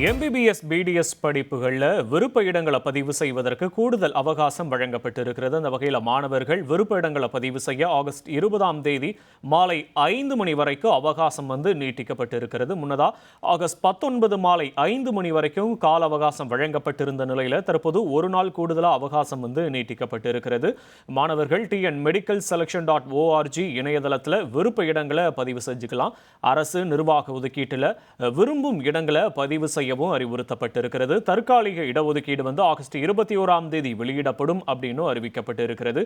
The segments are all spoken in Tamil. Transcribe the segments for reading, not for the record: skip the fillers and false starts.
MBBS BDS படிப்புகளில் விருப்ப இடங்களை பதிவு செய்வதற்கு கூடுதல் அவகாசம் வழங்கப்பட்டிருக்கிறது. அந்த வகையில் மாணவர்கள் விருப்ப இடங்களை பதிவு செய்ய ஆகஸ்ட் 20ஆம் தேதி மாலை 5 மணி வரைக்கும் அவகாசம் நீட்டிக்கப்பட்டிருக்கிறது. முன்னதாக ஆகஸ்ட் 19 மாலை 5 மணி வரைக்கும் கால அவகாசம் வழங்கப்பட்டிருந்த நிலையில் தற்போது ஒரு நாள் கூடுதலாக அவகாசம் நீட்டிக்கப்பட்டிருக்கிறது. மாணவர்கள் tnmedicalselection.org இணையதளத்தில் விருப்ப இடங்களை பதிவு செஞ்சுக்கலாம். அரசு நிர்வாக ஒதுக்கீட்டில் விரும்பும் இடங்களை பதிவு செய்யவும் அறிவுறுத்தப்பட்டிருக்கிறது. தற்காலிக இடஒதுக்கீடு ஆகஸ்ட் 21ஆம் தேதி வெளியிடப்படும் அப்படின்னு அறிவிக்கப்பட்டிருக்கிறது.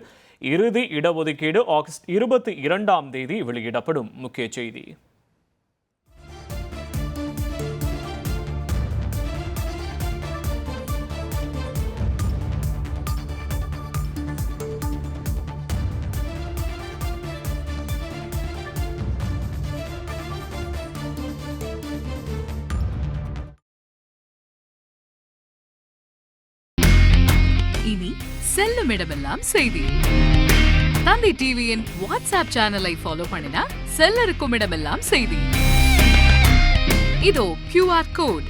இறுதி இடஒதுக்கீடு ஆகஸ்ட் 22ஆம் தேதி வெளியிடப்படும். முக்கிய செய்தி. இனி செல்லும் இடமெல்லாம் செய்தி. தந்தி டிவியின் வாட்ஸ்அப் சேனலை ஃபாலோ பண்ணினா செல்ல இருக்கும் இடமெல்லாம் செய்தி. இதோ QR கோட்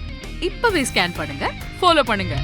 இப்பவே ஸ்கேன் பண்ணுங்க, ஃபாலோ பண்ணுங்க.